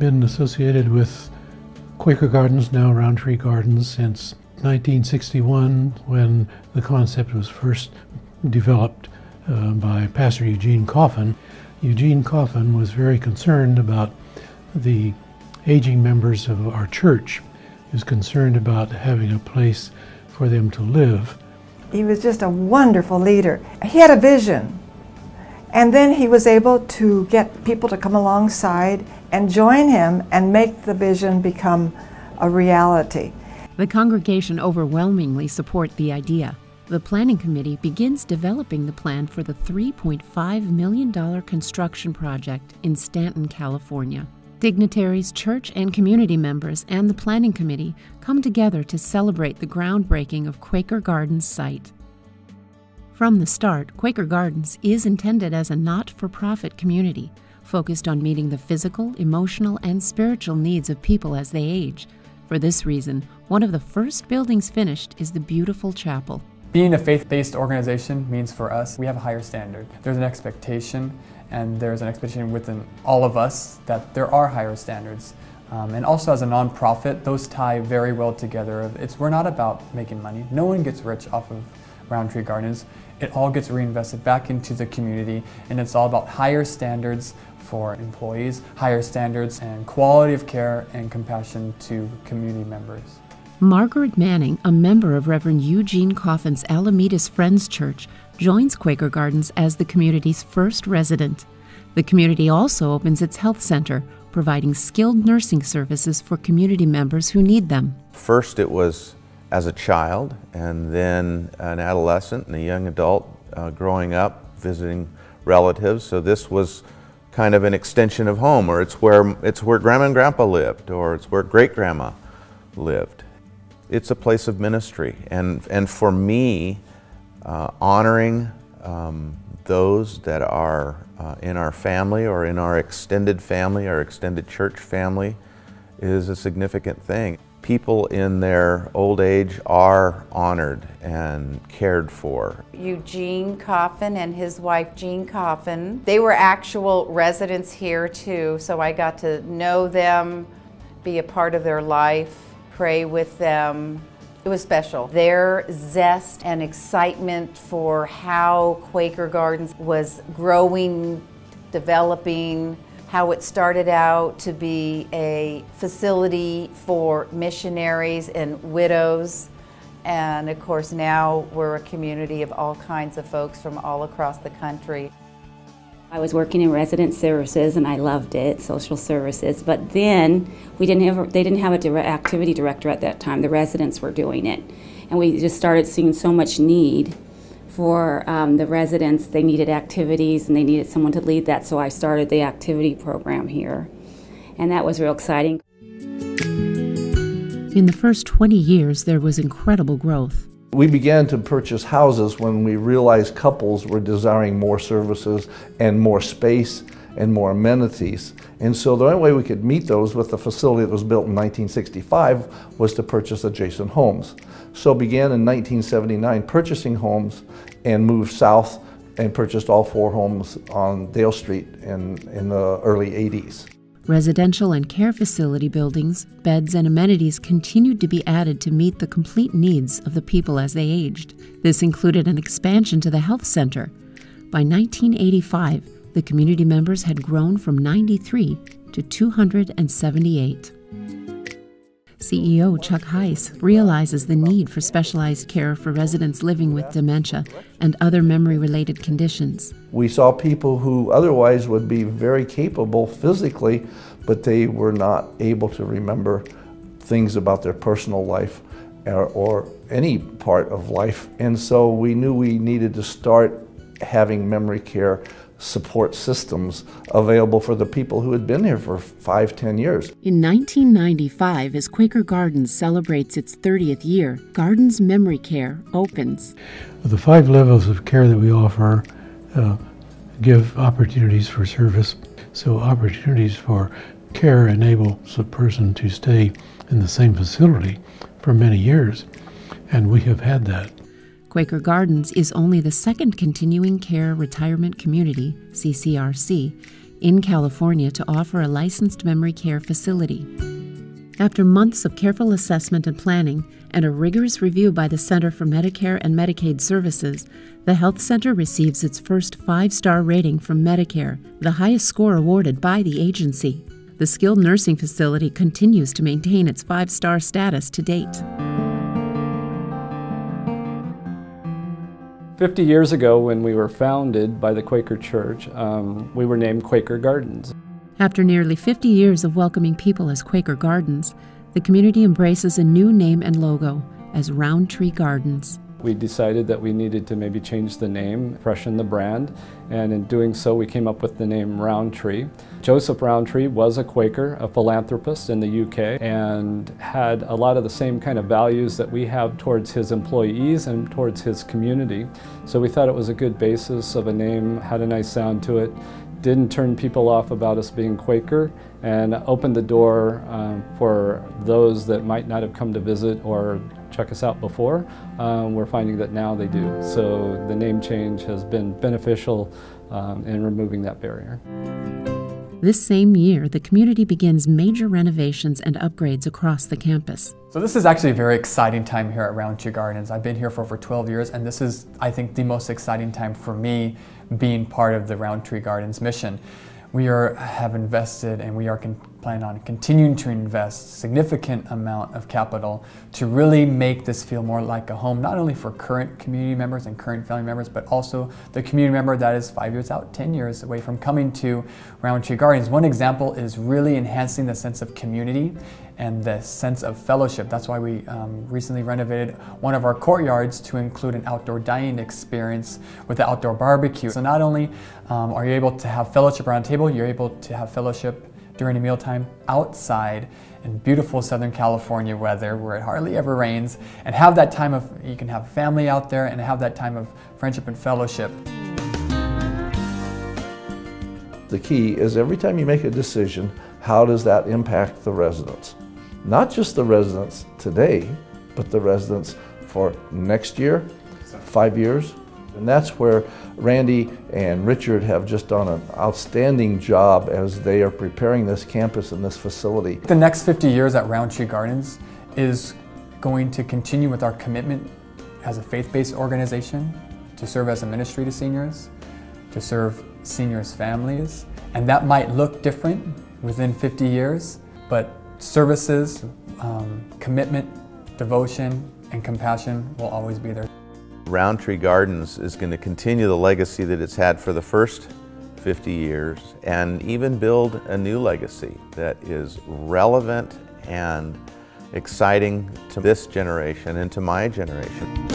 been associated with Quaker Gardens, now Roundtree Gardens, since 1961, when the concept was first developed by Pastor Eugene Coffin. Eugene Coffin was very concerned about the aging members of our church. He was concerned about having a place for them to live. He was just a wonderful leader. He had a vision, and then he was able to get people to come alongside and join him and make the vision become a reality. The congregation overwhelmingly support the idea. The planning committee begins developing the plan for the $3.5 million construction project in Stanton, California. Dignitaries, church and community members, and the planning committee come together to celebrate the groundbreaking of Quaker Gardens site. From the start, Quaker Gardens is intended as a not-for-profit community, focused on meeting the physical, emotional, and spiritual needs of people as they age. For this reason, one of the first buildings finished is the beautiful chapel. Being a faith-based organization means for us, we have a higher standard. There's an expectation, and there's an expectation within all of us that there are higher standards. And also as a nonprofit, those tie very well together. We're not about making money. No one gets rich off of Roundtree Gardens. It all gets reinvested back into the community, and it's all about higher standards for employees, higher standards and quality of care and compassion to community members. Margaret Manning, a member of Reverend Eugene Coffin's Alamedas Friends Church, joins Quaker Gardens as the community's first resident. The community also opens its health center, providing skilled nursing services for community members who need them. First it was as a child, and then an adolescent and a young adult growing up, visiting relatives. So this was kind of an extension of home, or it's where Grandma and Grandpa lived, or it's where Great-Grandma lived. It's a place of ministry, and for me, honoring those that are in our family or in our extended family, our extended church family, is a significant thing. People in their old age are honored and cared for. Eugene Coffin and his wife Jean Coffin, they were actual residents here too, so I got to know them, be a part of their life, pray with them. It was special. Their zest and excitement for how Quaker Gardens was growing, developing, how it started out to be a facility for missionaries and widows. And of course now we're a community of all kinds of folks from all across the country. I was working in resident services and I loved it, social services, but then they didn't have a activity director at that time. The residents were doing it. And we just started seeing so much need for the residents. They needed activities and they needed someone to lead that, so I started the activity program here. And that was real exciting. In the first 20 years, there was incredible growth. We began to purchase houses when we realized couples were desiring more services and more space and more amenities. And so the only way we could meet those with the facility that was built in 1965 was to purchase adjacent homes. So began in 1979 purchasing homes and moved south and purchased all 4 homes on Dale Street in the early 80s. Residential and care facility buildings, beds, and amenities continued to be added to meet the complete needs of the people as they aged. This included an expansion to the health center. By 1985, the community members had grown from 93 to 278. CEO Chuck Heiss realizes the need for specialized care for residents living with dementia and other memory-related conditions. We saw people who otherwise would be very capable physically, but they were not able to remember things about their personal life or any part of life. And so we knew we needed to start having memory care support systems available for the people who had been here for 5-10 years. In 1995, as Quaker Gardens celebrates its 30th year, Gardens Memory Care opens. The 5 levels of care that we offer give opportunities for service. So opportunities for care enables a person to stay in the same facility for many years, and we have had that. Quaker Gardens is only the second continuing care retirement community, CCRC, in California to offer a licensed memory care facility. After months of careful assessment and planning and a rigorous review by the Center for Medicare and Medicaid Services, the health center receives its first 5-star rating from Medicare, the highest score awarded by the agency. The skilled nursing facility continues to maintain its 5-star status to date. 50 years ago, when we were founded by the Quaker Church, we were named Quaker Gardens. After nearly 50 years of welcoming people as Quaker Gardens, the community embraces a new name and logo as Roundtree Gardens. We decided that we needed to maybe change the name, freshen the brand, and in doing so we came up with the name Roundtree. Joseph Roundtree was a Quaker, a philanthropist in the UK, and had a lot of the same kind of values that we have towards his employees and towards his community. So we thought it was a good basis of a name, had a nice sound to it, didn't turn people off about us being Quaker, and opened the door for those that might not have come to visit or check us out before. We're finding that now they do. So the name change has been beneficial in removing that barrier. This same year, the community begins major renovations and upgrades across the campus. So this is actually a very exciting time here at Roundtree Gardens. I've been here for over 12 years, and this is, I think, the most exciting time for me being part of the Roundtree Gardens mission. We have invested, and we are planning on continuing to invest significant amount of capital to really make this feel more like a home, not only for current community members and current family members, but also the community member that is 5 years out, 10 years away from coming to Roundtree Gardens. One example is really enhancing the sense of community and the sense of fellowship. That's why we recently renovated one of our courtyards to include an outdoor dining experience with the outdoor barbecue. So not only are you able to have fellowship around a table, you're able to have fellowship during a mealtime outside in beautiful Southern California weather where it hardly ever rains, and have that time of, you can have family out there and have that time of friendship and fellowship. The key is every time you make a decision, how does that impact the residents? Not just the residents today, but the residents for next year, 5 years. And that's where Randy and Richard have just done an outstanding job as they are preparing this campus and this facility. The next 50 years at Roundtree Gardens is going to continue with our commitment as a faith-based organization to serve as a ministry to seniors, to serve seniors' families, and that might look different within 50 years, but services, commitment, devotion, and compassion will always be there. Roundtree Gardens is going to continue the legacy that it's had for the first 50 years and even build a new legacy that is relevant and exciting to this generation and to my generation.